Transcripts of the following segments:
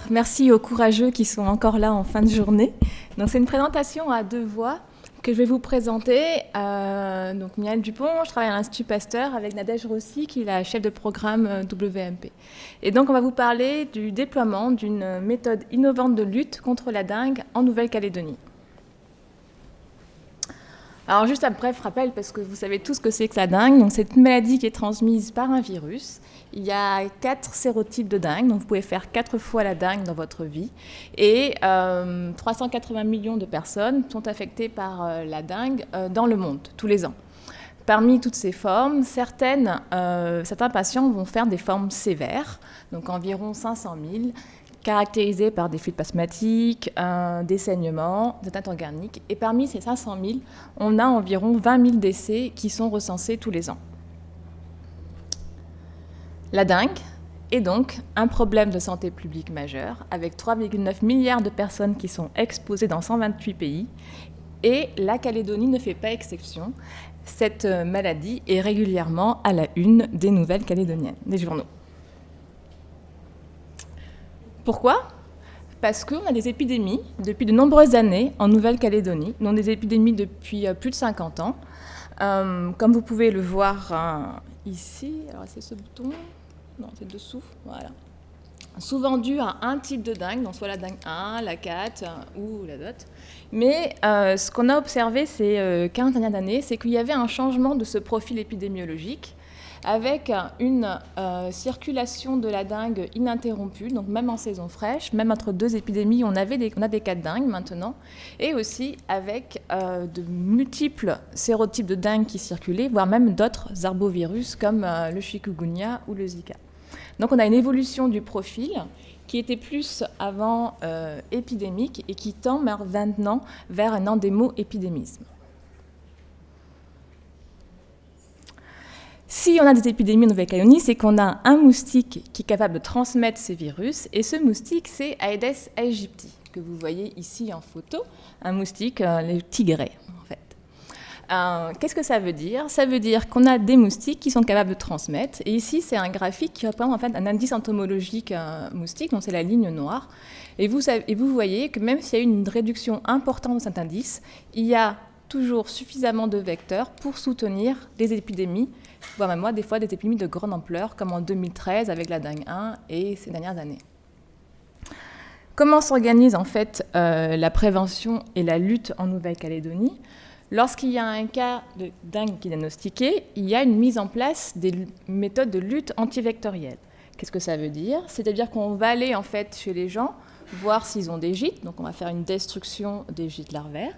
Merci aux courageux qui sont encore là en fin de journée. Donc, c'est une présentation à deux voix que je vais vous présenter. Donc, Miel Dupont, je travaille à l'Institut Pasteur avec Nadège Rossi, qui est la chef de programme WMP. Et donc, on va vous parler du déploiement d'une méthode innovante de lutte contre la dengue en Nouvelle-Calédonie. Alors, juste un bref rappel, parce que vous savez tous ce que c'est que la dengue. Donc, c'est une maladie qui est transmise par un virus. Il y a 4 sérotypes de dengue, donc vous pouvez faire 4 fois la dengue dans votre vie. Et 380 millions de personnes sont affectées par la dengue dans le monde, tous les ans. Parmi toutes ces formes, certains patients vont faire des formes sévères, donc environ 500 000, caractérisées par des fluides plasmatiques, des saignements, des teintes organiques. Et parmi ces 500 000, on a environ 20 000 décès qui sont recensés tous les ans. La dengue est donc un problème de santé publique majeur, avec 3,9 milliards de personnes qui sont exposées dans 128 pays. Et la Calédonie ne fait pas exception. Cette maladie est régulièrement à la une des nouvelles calédoniennes, des journaux. Pourquoi ? Parce qu'on a des épidémies depuis de nombreuses années en Nouvelle-Calédonie, dont des épidémies depuis plus de 50 ans. Comme vous pouvez le voir ici, alors c'est ce bouton, non c'est dessous, voilà. Souvent dû à un type de dengue, donc soit la dengue 1, la 4 ou la DOT. Mais ce qu'on a observé ces 15 dernières années, c'est qu'il y avait un changement de ce profil épidémiologique avec une circulation de la dengue ininterrompue, donc même en saison fraîche, même entre deux épidémies, on a des cas de dengue maintenant, et aussi avec de multiples sérotypes de dengue qui circulaient, voire même d'autres arbovirus comme le chikungunya ou le Zika. Donc on a une évolution du profil qui était plus avant épidémique et qui tend maintenant vers un endémo-épidémisme. Si on a des épidémies en Nouvelle-Calédonie, c'est qu'on a un moustique qui est capable de transmettre ces virus, et ce moustique, c'est Aedes aegypti, que vous voyez ici en photo, un moustique, le tigret, en fait. Qu'est-ce que ça veut dire ? Ça veut dire qu'on a des moustiques qui sont capables de transmettre, et ici, c'est un graphique qui représente en fait un indice entomologique moustique, donc c'est la ligne noire, et vous voyez que même s'il y a eu une réduction importante de cet indice, il y a toujours suffisamment de vecteurs pour soutenir des épidémies, voire même des fois des épidémies de grande ampleur, comme en 2013 avec la dengue 1 et ces dernières années. Comment s'organise en fait la prévention et la lutte en Nouvelle-Calédonie ? Lorsqu'il y a un cas de dengue qui est diagnostiqué, il y a une mise en place des méthodes de lutte antivectorielle. Qu'est-ce que ça veut dire ? C'est-à-dire qu'on va aller en fait chez les gens, voir s'ils ont des gîtes, donc on va faire une destruction des gîtes larvaires.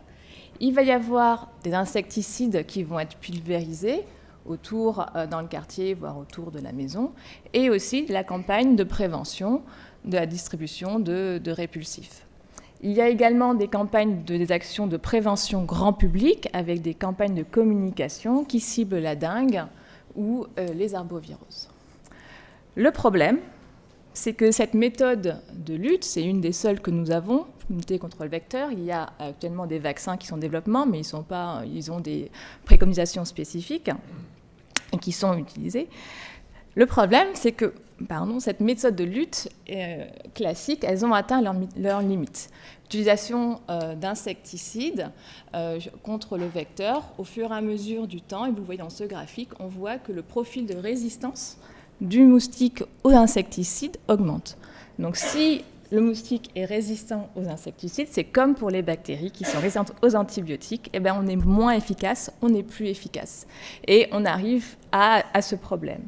Il va y avoir des insecticides qui vont être pulvérisés autour dans le quartier, voire autour de la maison, et aussi la campagne de prévention de la distribution de répulsifs. Il y a également des campagnes, des actions de prévention grand public avec des campagnes de communication qui ciblent la dengue ou les arboviroses. Le problème, c'est que cette méthode de lutte, c'est une des seules que nous avons, lutter contre le vecteur. Il y a actuellement des vaccins qui sont en développement, mais ils ont des préconisations spécifiques et qui sont utilisés. Le problème, c'est que cette méthode de lutte classique, elles ont atteint leurs limites. L'utilisation d'insecticides contre le vecteur, au fur et à mesure du temps, et vous le voyez dans ce graphique, on voit que le profil de résistance du moustique aux insecticides augmente. Donc si le moustique est résistant aux insecticides, c'est comme pour les bactéries qui sont résistantes aux antibiotiques, on est moins efficace, on n'est plus efficace. Et on arrive à ce problème.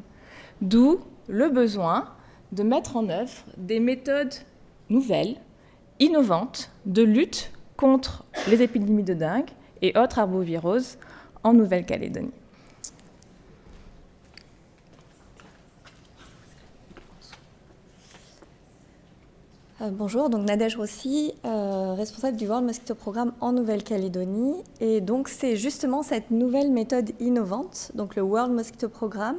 D'où le besoin de mettre en œuvre des méthodes nouvelles, innovantes, de lutte contre les épidémies de dengue et autres arboviroses en Nouvelle-Calédonie. Bonjour, donc Nadège Rossi, responsable du World Mosquito Programme en Nouvelle-Calédonie. Et donc c'est justement cette nouvelle méthode innovante, donc le World Mosquito Programme,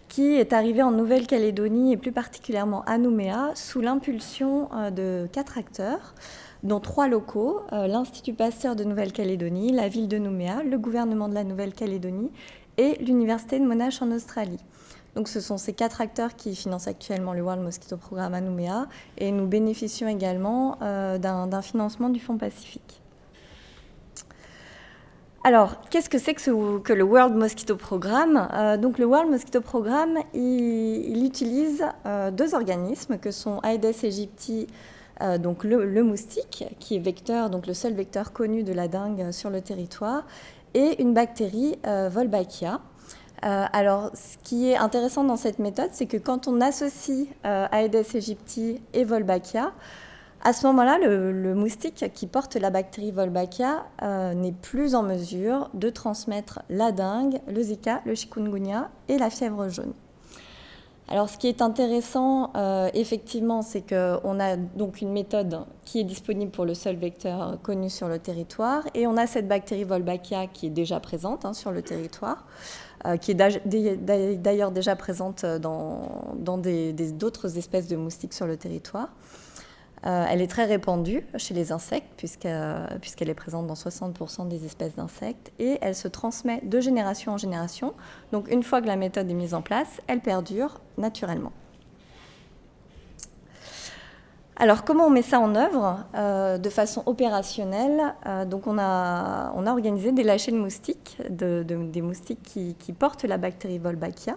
qui est arrivé en Nouvelle-Calédonie et plus particulièrement à Nouméa sous l'impulsion de 4 acteurs. dont 3 locaux, l'Institut Pasteur de Nouvelle-Calédonie, la ville de Nouméa, le gouvernement de la Nouvelle-Calédonie et l'Université de Monash en Australie. Donc ce sont ces 4 acteurs qui financent actuellement le World Mosquito Programme à Nouméa et nous bénéficions également d'un financement du Fonds Pacifique. Alors, qu'est-ce que c'est que le World Mosquito Programme ? Donc le World Mosquito Programme, il utilise 2 organismes que sont Aedes aegypti, donc le moustique, qui est vecteur, donc le seul vecteur connu de la dengue sur le territoire, et une bactérie Wolbachia. Alors, ce qui est intéressant dans cette méthode, c'est que quand on associe Aedes aegypti et Wolbachia, à ce moment-là, le moustique qui porte la bactérie Wolbachia n'est plus en mesure de transmettre la dengue, le Zika, le chikungunya et la fièvre jaune. Alors, ce qui est intéressant, effectivement, c'est qu'on a donc une méthode qui est disponible pour le seul vecteur connu sur le territoire, et on a cette bactérie Wolbachia qui est déjà présente sur le territoire, qui est d'ailleurs déjà présente dans d'autres espèces de moustiques sur le territoire. Elle est très répandue chez les insectes, puisqu'elle est présente dans 60% des espèces d'insectes, et elle se transmet de génération en génération. Donc une fois que la méthode est mise en place, elle perdure naturellement. Alors comment on met ça en œuvre de façon opérationnelle? Donc on a organisé des lâchers de moustiques, des moustiques qui portent la bactérie Wolbachia.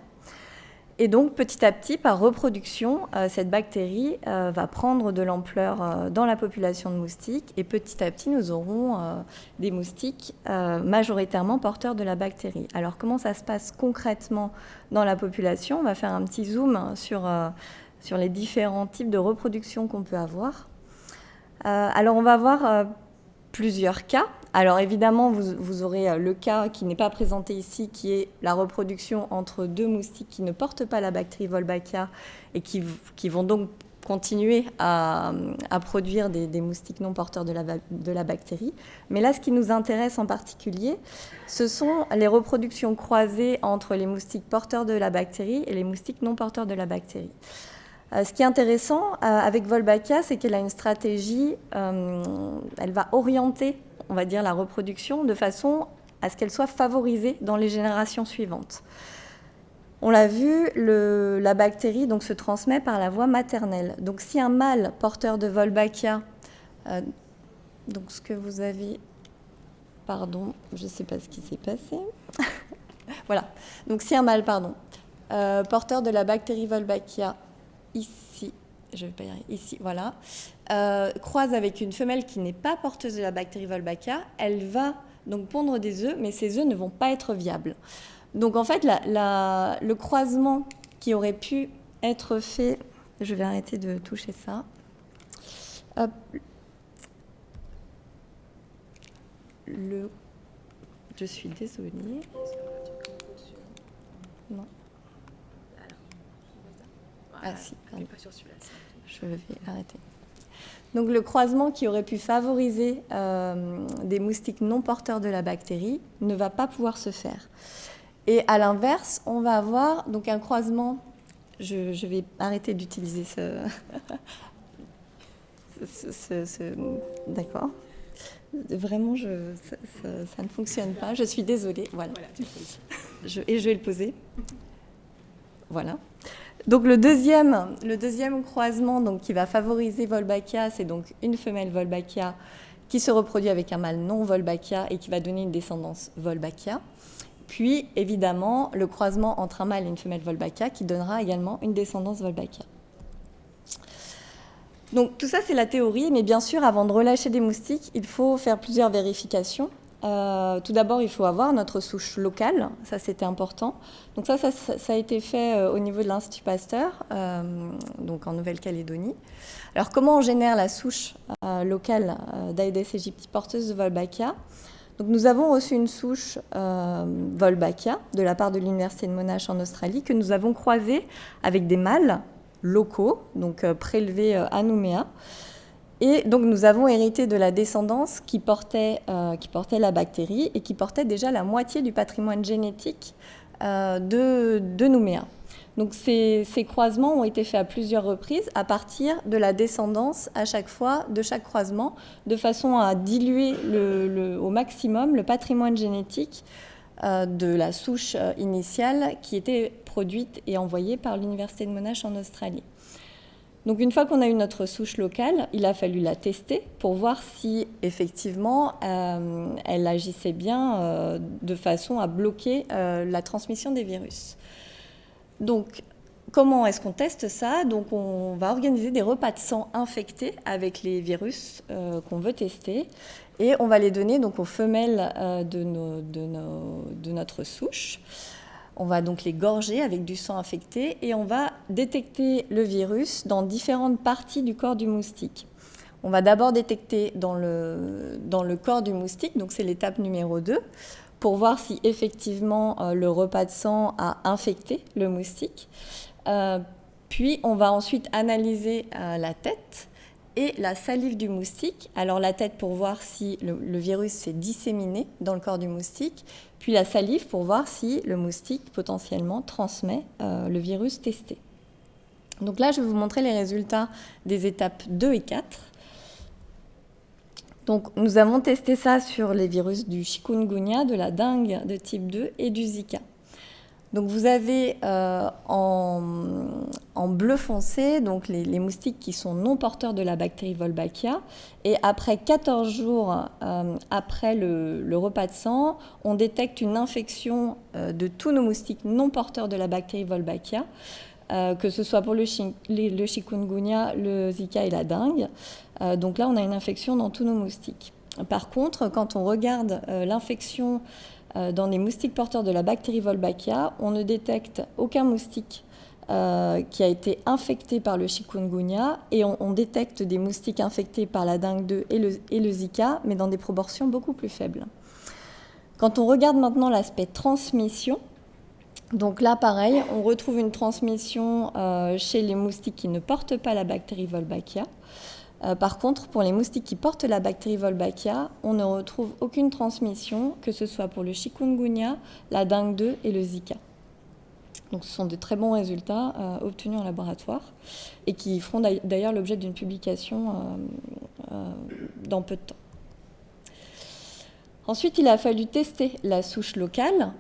Et donc, petit à petit, par reproduction, cette bactérie va prendre de l'ampleur dans la population de moustiques. Et petit à petit, nous aurons des moustiques majoritairement porteurs de la bactérie. Alors, comment ça se passe concrètement dans la population? On va faire un petit zoom sur les différents types de reproduction qu'on peut avoir. Alors, on va avoir plusieurs cas. Alors évidemment, vous aurez le cas qui n'est pas présenté ici, qui est la reproduction entre 2 moustiques qui ne portent pas la bactérie Wolbachia et qui vont donc continuer à produire des moustiques non porteurs de la bactérie. Mais là, ce qui nous intéresse en particulier, ce sont les reproductions croisées entre les moustiques porteurs de la bactérie et les moustiques non porteurs de la bactérie. Ce qui est intéressant avec Wolbachia, c'est qu'elle a une stratégie, elle va orienter, on va dire, la reproduction de façon à ce qu'elle soit favorisée dans les générations suivantes. On l'a vu, la bactérie donc, se transmet par la voie maternelle. Donc si un mâle porteur de Wolbachia, donc ce que vous avez, pardon, je ne sais pas ce qui s'est passé, voilà, donc si un mâle, porteur de la bactérie Wolbachia, ici, je vais pas y arriver, ici, voilà, croise avec une femelle qui n'est pas porteuse de la bactérie Wolbachia, elle va donc pondre des œufs, mais ces œufs ne vont pas être viables. Donc en fait, le croisement qui aurait pu être fait, je vais arrêter de toucher ça. Hop. Je suis désolée. Non. Ah si, pardon. Je vais arrêter. Donc le croisement qui aurait pu favoriser des moustiques non porteurs de la bactérie ne va pas pouvoir se faire. Et à l'inverse, on va avoir donc un croisement, je vais arrêter d'utiliser d'accord. Vraiment, ça ne fonctionne pas, je suis désolée. Voilà. Et je vais le poser. Voilà. Donc le deuxième croisement donc, qui va favoriser Wolbachia, c'est donc une femelle Wolbachia qui se reproduit avec un mâle non Wolbachia et qui va donner une descendance Wolbachia. Puis, évidemment, le croisement entre un mâle et une femelle Wolbachia qui donnera également une descendance Wolbachia. Donc tout ça, c'est la théorie, mais bien sûr, avant de relâcher des moustiques, il faut faire plusieurs vérifications. Tout d'abord, il faut avoir notre souche locale, ça c'était important. Donc ça a été fait au niveau de l'Institut Pasteur, donc en Nouvelle-Calédonie. Alors comment on génère la souche locale d'Aedes aegypti porteuse de Wolbachia? Donc nous avons reçu une souche Wolbachia de la part de l'Université de Monash en Australie que nous avons croisée avec des mâles locaux, donc prélevés à Nouméa. Et donc nous avons hérité de la descendance qui portait la bactérie et qui portait déjà la moitié du patrimoine génétique de Nouméa. Donc ces croisements ont été faits à plusieurs reprises à partir de la descendance à chaque fois de chaque croisement, de façon à diluer au maximum le patrimoine génétique de la souche initiale qui était produite et envoyée par l'Université de Monash en Australie. Donc une fois qu'on a eu notre souche locale, il a fallu la tester pour voir si effectivement elle agissait bien de façon à bloquer la transmission des virus. Donc comment est-ce qu'on teste ça? Donc on va organiser des repas de sang infectés avec les virus qu'on veut tester et on va les donner donc aux femelles de notre souche. On va donc les gorger avec du sang infecté et on va détecter le virus dans différentes parties du corps du moustique. On va d'abord détecter dans le corps du moustique, donc c'est l'étape numéro 2, pour voir si effectivement le repas de sang a infecté le moustique. Puis on va ensuite analyser la tête et la salive du moustique. Alors la tête pour voir si le virus s'est disséminé dans le corps du moustique, puis la salive pour voir si le moustique potentiellement transmet le virus testé. Donc là, je vais vous montrer les résultats des étapes 2 et 4. Donc nous avons testé ça sur les virus du chikungunya, de la dengue de type 2 et du Zika. Donc vous avez en bleu foncé donc les moustiques qui sont non porteurs de la bactérie Wolbachia. Et après 14 jours après le repas de sang, on détecte une infection de tous nos moustiques non porteurs de la bactérie Wolbachia, que ce soit pour le chikungunya, le Zika et la dengue. Donc là, on a une infection dans tous nos moustiques. Par contre, quand on regarde l'infection dans les moustiques porteurs de la bactérie Wolbachia, on ne détecte aucun moustique qui a été infecté par le chikungunya et on détecte des moustiques infectés par la dengue 2 et le Zika, mais dans des proportions beaucoup plus faibles. Quand on regarde maintenant l'aspect transmission, donc là, pareil, on retrouve une transmission chez les moustiques qui ne portent pas la bactérie Wolbachia. Par contre, pour les moustiques qui portent la bactérie Wolbachia, on ne retrouve aucune transmission, que ce soit pour le chikungunya, la dengue 2 et le Zika. Donc ce sont de très bons résultats obtenus en laboratoire et qui feront d'ailleurs l'objet d'une publication dans peu de temps. Ensuite, il a fallu tester la souche locale.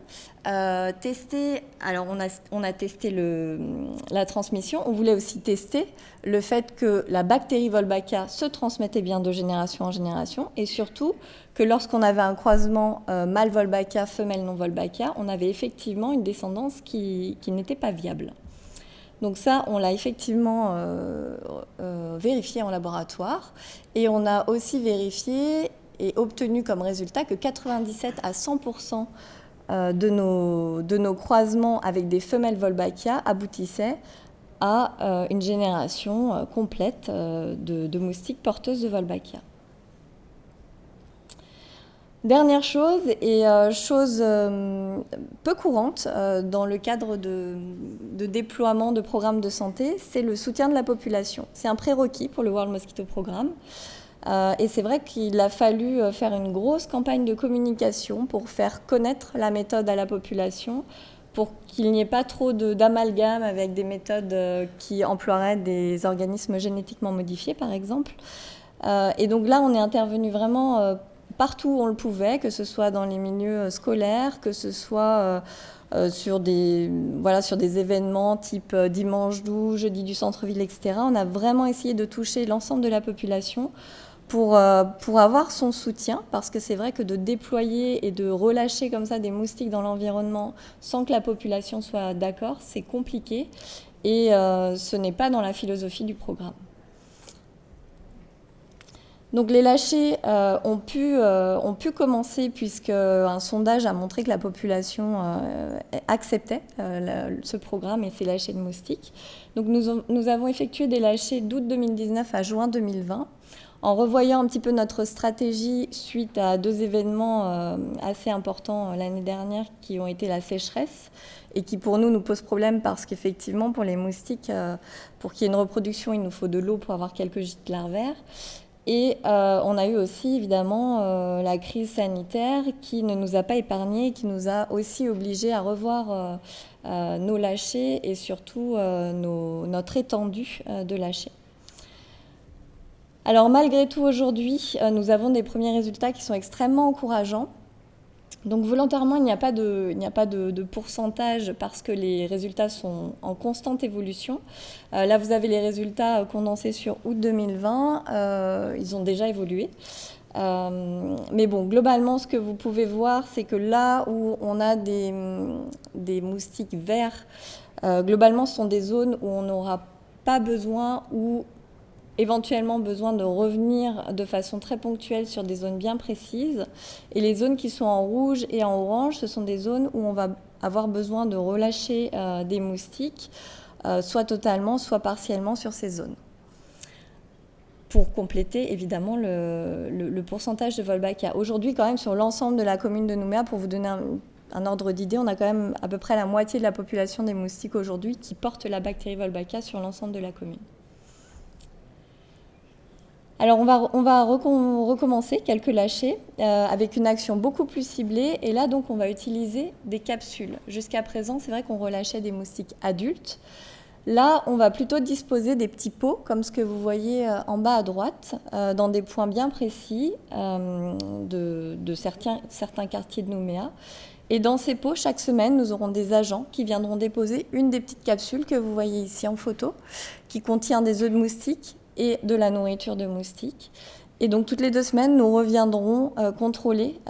Alors on a testé la transmission. On voulait aussi tester le fait que la bactérie Wolbachia se transmettait bien de génération en génération et surtout que lorsqu'on avait un croisement mâle Wolbachia, femelle non Wolbachia, on avait effectivement une descendance qui n'était pas viable. Donc ça, on l'a effectivement vérifié en laboratoire et on a aussi vérifié et obtenu comme résultat que 97 à 100% de nos croisements avec des femelles Wolbachia aboutissaient à une génération complète de moustiques porteuses de Wolbachia. Dernière chose, et chose peu courante dans le cadre de déploiement de programmes de santé, c'est le soutien de la population. C'est un prérequis pour le World Mosquito Programme. Et c'est vrai qu'il a fallu faire une grosse campagne de communication pour faire connaître la méthode à la population, pour qu'il n'y ait pas trop d'amalgame avec des méthodes qui emploieraient des organismes génétiquement modifiés, par exemple. Et donc là, on est intervenu vraiment partout où on le pouvait, que ce soit dans les milieux scolaires, que ce soit sur des événements type Dimanche doux, Jeudi du centre-ville, etc. On a vraiment essayé de toucher l'ensemble de la population pour avoir son soutien, parce que c'est vrai que de déployer et de relâcher comme ça des moustiques dans l'environnement sans que la population soit d'accord, c'est compliqué et ce n'est pas dans la philosophie du programme. Donc les lâchers ont pu commencer puisque un sondage a montré que la population acceptait ce programme et ces lâchers de moustiques. Donc nous avons effectué des lâchers d'août 2019 à juin 2020 en revoyant un petit peu notre stratégie suite à 2 événements assez importants l'année dernière qui ont été la sécheresse et qui pour nous posent problème parce qu'effectivement pour les moustiques, pour qu'il y ait une reproduction, il nous faut de l'eau pour avoir quelques gîtes larvaires. Et on a eu aussi évidemment la crise sanitaire qui ne nous a pas épargnés, qui nous a aussi obligés à revoir nos lâchers et surtout notre étendue de lâchers. Alors malgré tout aujourd'hui, nous avons des premiers résultats qui sont extrêmement encourageants. Donc volontairement, il n'y a pas de pourcentage parce que les résultats sont en constante évolution. Là, vous avez les résultats condensés sur août 2020. Ils ont déjà évolué. Mais bon, globalement, ce que vous pouvez voir, c'est que là où on a des moustiques verts, globalement, ce sont des zones où on n'aura pas besoin ou éventuellement besoin de revenir de façon très ponctuelle sur des zones bien précises. Et les zones qui sont en rouge et en orange, ce sont des zones où on va avoir besoin de relâcher des moustiques, soit totalement, soit partiellement sur ces zones. Pour compléter évidemment le pourcentage de Wolbachia. Aujourd'hui, quand même, sur l'ensemble de la commune de Nouméa, pour vous donner un ordre d'idée, on a quand même à peu près la moitié de la population des moustiques aujourd'hui qui portent la bactérie Wolbachia sur l'ensemble de la commune. Alors on va recommencer quelques lâchers avec une action beaucoup plus ciblée. Et là, donc, on va utiliser des capsules. Jusqu'à présent, c'est vrai qu'on relâchait des moustiques adultes. Là, on va plutôt disposer des petits pots, comme ce que vous voyez en bas à droite, dans des points bien précis de certains quartiers de Nouméa. Et dans ces pots, chaque semaine, nous aurons des agents qui viendront déposer une des petites capsules que vous voyez ici en photo, qui contient des œufs de moustiques et de la nourriture de moustiques. Et donc toutes les 2 semaines, nous reviendrons contrôler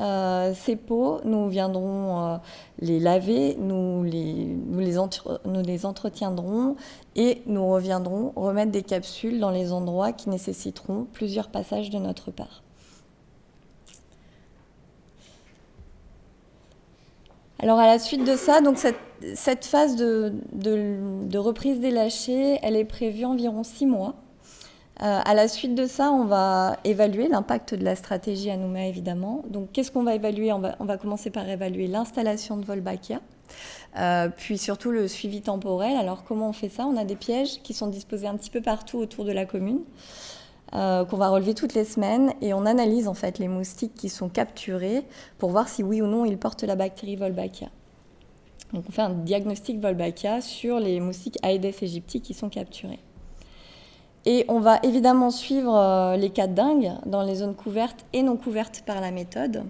ces pots, nous viendrons les laver, nous les entretiendrons et nous reviendrons remettre des capsules dans les endroits qui nécessiteront plusieurs passages de notre part. Alors à la suite de ça, donc cette phase de reprise des lâchers, elle est prévue environ 6 mois. À la suite de ça, on va évaluer l'impact de la stratégie à Nouméa, évidemment. Donc, qu'est-ce qu'on va évaluer ? On va commencer par évaluer l'installation de Wolbachia, puis surtout le suivi temporel. Alors, comment on fait ça ? On a des pièges qui sont disposés un petit peu partout autour de la commune, qu'on va relever toutes les semaines, et on analyse en fait les moustiques qui sont capturés pour voir si oui ou non ils portent la bactérie Wolbachia. Donc, on fait un diagnostic Wolbachia sur les moustiques Aedes aegypti qui sont capturés. Et on va évidemment suivre les cas de dengue dans les zones couvertes et non couvertes par la méthode.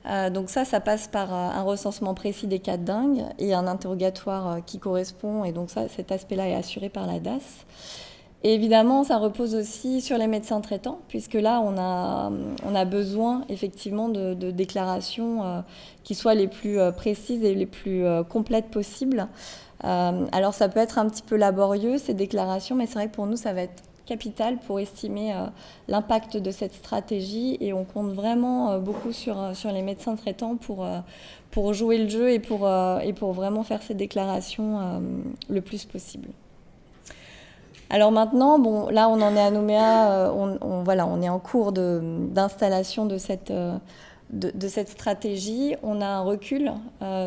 Donc ça passe par un recensement précis des cas de dengue et un interrogatoire qui correspond. Et donc cet aspect-là est assuré par la DAS. Et évidemment, ça repose aussi sur les médecins traitants, puisque là, on a besoin effectivement de déclarations qui soient les plus précises et les plus complètes possibles. Alors ça peut être un petit peu laborieux ces déclarations, mais c'est vrai que pour nous ça va être capital pour estimer l'impact de cette stratégie, et on compte vraiment beaucoup sur les médecins traitants pour jouer le jeu et pour vraiment faire ces déclarations le plus possible. Alors maintenant, bon, là on en est à Nouméa, on est en cours d'installation de cette stratégie. On a un recul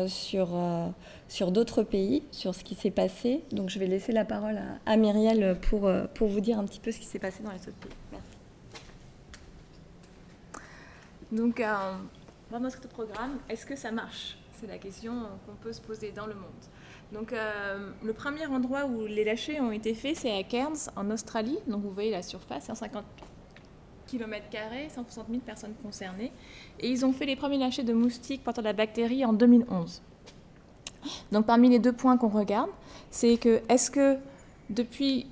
sur d'autres pays, sur ce qui s'est passé. Donc je vais laisser la parole à Myriel pour vous dire un petit peu ce qui s'est passé dans les autres pays. Merci. Donc, World Mosquito Programme, est-ce que ça marche ? C'est la question qu'on peut se poser dans le monde. Donc, le premier endroit où les lâchers ont été faits, c'est à Cairns, en Australie. Donc, vous voyez la surface, 150 km², 160 000 personnes concernées. Et ils ont fait les premiers lâchers de moustiques portant la bactérie en 2011. Donc, parmi les 2 points qu'on regarde, c'est que est-ce que depuis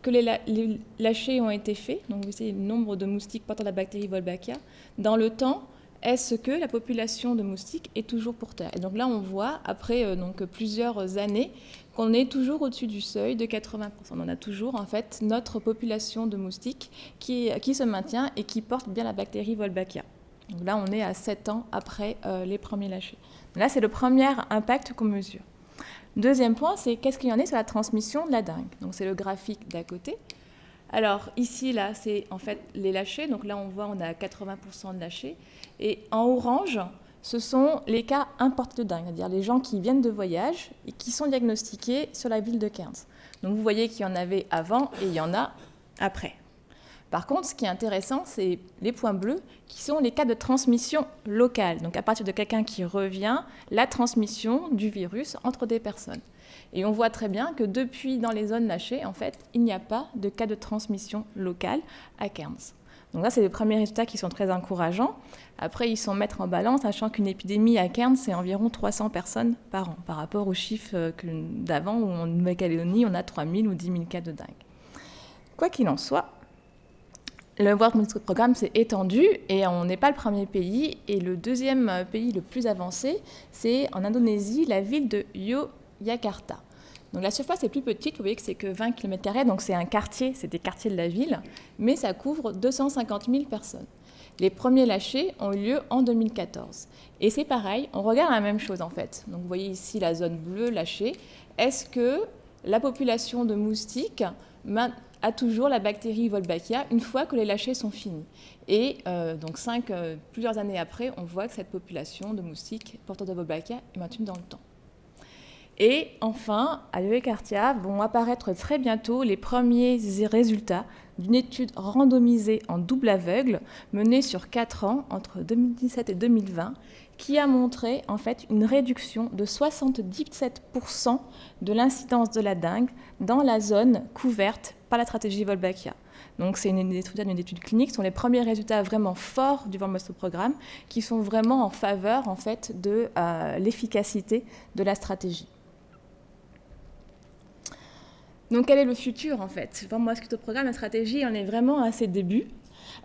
que les lâchers ont été faits, donc vous savez le nombre de moustiques portant la bactérie Wolbachia, dans le temps, est-ce que la population de moustiques est toujours porteur ? Et donc là, on voit, après plusieurs années, qu'on est toujours au-dessus du seuil de 80%. On a toujours, en fait, notre population de moustiques qui se maintient et qui porte bien la bactérie Wolbachia. Donc là, on est à 7 ans après les premiers lâchers. Là, c'est le premier impact qu'on mesure. Deuxième point, c'est qu'est-ce qu'il y en a sur la transmission de la dengue. Donc c'est le graphique d'à côté. Alors ici, là, c'est en fait les lâchers. Donc là, on voit, on a 80% de lâchers. Et en orange, ce sont les cas importés de dengue, c'est-à-dire les gens qui viennent de voyage et qui sont diagnostiqués sur la ville de Cairns. Donc vous voyez qu'il y en avait avant et il y en a après. Par contre, ce qui est intéressant, c'est les points bleus, qui sont les cas de transmission locale. Donc à partir de quelqu'un qui revient, la transmission du virus entre des personnes. Et on voit très bien que depuis, dans les zones lâchées, en fait, il n'y a pas de cas de transmission locale à Cairns. Donc là, c'est les premiers résultats qui sont très encourageants. Après, ils sont mettre en balance, sachant qu'une épidémie à Cairns, c'est environ 300 personnes par an, par rapport aux chiffres d'avant, où en Nouvelle-Calédonie, on a 3000 ou 10 000 cas de dingue. Quoi qu'il en soit, le World Mosquito Programme s'est étendu et on n'est pas le premier pays. Et le deuxième pays le plus avancé, c'est en Indonésie, la ville de Yogyakarta. Donc la surface est plus petite, vous voyez que c'est que 20 km², donc c'est un quartier, c'est des quartiers de la ville, mais ça couvre 250 000 personnes. Les premiers lâchés ont eu lieu en 2014. Et c'est pareil, on regarde la même chose en fait. Donc vous voyez ici la zone bleue lâchée. Est-ce que la population de moustiques a toujours la bactérie Wolbachia une fois que les lâchés sont finis? Et donc plusieurs années après, on voit que cette population de moustiques porteurs de Wolbachia est maintenue dans le temps. Et enfin, à Yogyakarta vont apparaître très bientôt les premiers résultats d'une étude randomisée en double aveugle menée sur 4 ans, entre 2017 et 2020, qui a montré en fait une réduction de 77% de l'incidence de la dengue dans la zone couverte par la stratégie Wolbachia. Donc c'est une étude clinique, ce sont les premiers résultats vraiment forts du World Mosquito Programme qui sont vraiment en faveur en fait de l'efficacité de la stratégie. Donc quel est le futur en fait? Le World Mosquito Programme, la stratégie, on est vraiment à ses débuts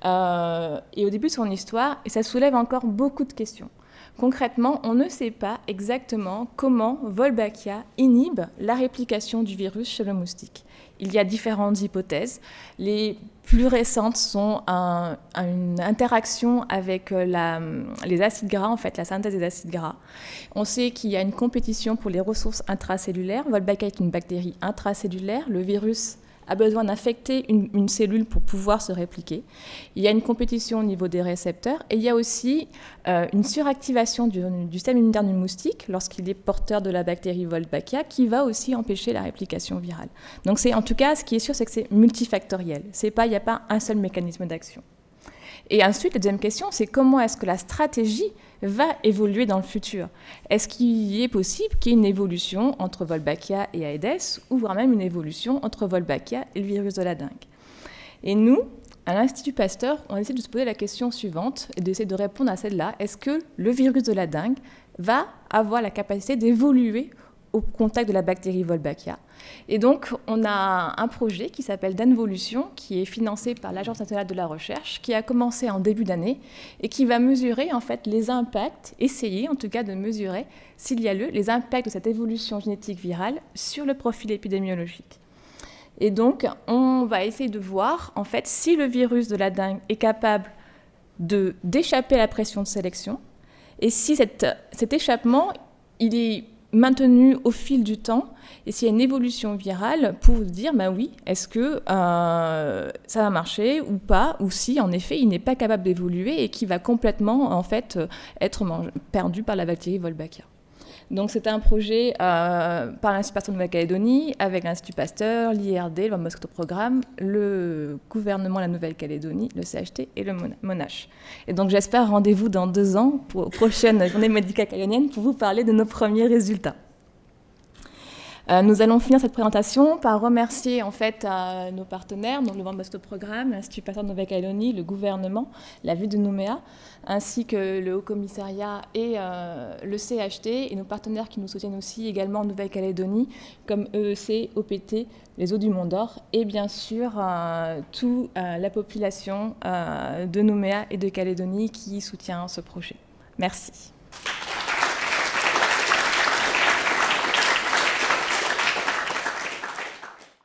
et au début de son histoire, et ça soulève encore beaucoup de questions. Concrètement, on ne sait pas exactement comment Wolbachia inhibe la réplication du virus chez le moustique. Il y a différentes hypothèses. Les plus récentes sont une interaction avec les acides gras, en fait, la synthèse des acides gras. On sait qu'il y a une compétition pour les ressources intracellulaires. Wolbachia est une bactérie intracellulaire. Le virus a besoin d'infecter une cellule pour pouvoir se répliquer. Il y a une compétition au niveau des récepteurs et il y a aussi une suractivation du système immunitaire du moustique lorsqu'il est porteur de la bactérie Wolbachia qui va aussi empêcher la réplication virale. Donc en tout cas, ce qui est sûr, c'est que c'est multifactoriel. Il n'y a pas un seul mécanisme d'action. Et ensuite, la deuxième question, c'est comment est-ce que la stratégie va évoluer dans le futur? Est-ce qu'il est possible qu'il y ait une évolution entre Wolbachia et Aedes, ou voire même une évolution entre Wolbachia et le virus de la dengue? Et nous, à l'Institut Pasteur, on essaie de se poser la question suivante et d'essayer de répondre à celle-là. Est-ce que le virus de la dengue va avoir la capacité d'évoluer au contact de la bactérie Wolbachia? Et donc, on a un projet qui s'appelle Denvolution, qui est financé par l'Agence nationale de la recherche, qui a commencé en début d'année et qui va mesurer en fait les impacts, essayer en tout cas de mesurer, s'il y a lieu, les impacts de cette évolution génétique virale sur le profil épidémiologique. Et donc, on va essayer de voir en fait si le virus de la dengue est capable d'échapper à la pression de sélection et si cet échappement, il est maintenu au fil du temps, et s'il y a une évolution virale pour dire, ben oui, est-ce que ça va marcher ou pas, ou si en effet il n'est pas capable d'évoluer et qu'il va complètement en fait être perdu par la bactérie Wolbachia. Donc c'était un projet par l'Institut Pasteur de Nouvelle-Calédonie, avec l'Institut Pasteur, l'IRD, le World Mosquito Programme, le gouvernement de la Nouvelle-Calédonie, le CHT et le Monash. Et donc j'espère rendez-vous dans 2 ans pour la prochaine journée médicale calédonienne pour vous parler de nos premiers résultats. Nous allons finir cette présentation par remercier en fait nos partenaires, donc le World Mosquito Programme, l'Institut Pasteur de Nouvelle-Calédonie, le gouvernement, la ville de Nouméa, ainsi que le Haut Commissariat et le CHT, et nos partenaires qui nous soutiennent aussi également en Nouvelle-Calédonie, comme EEC, OPT, les Eaux du Mont d'Or, et bien sûr toute la population de Nouméa et de Calédonie qui soutient ce projet. Merci.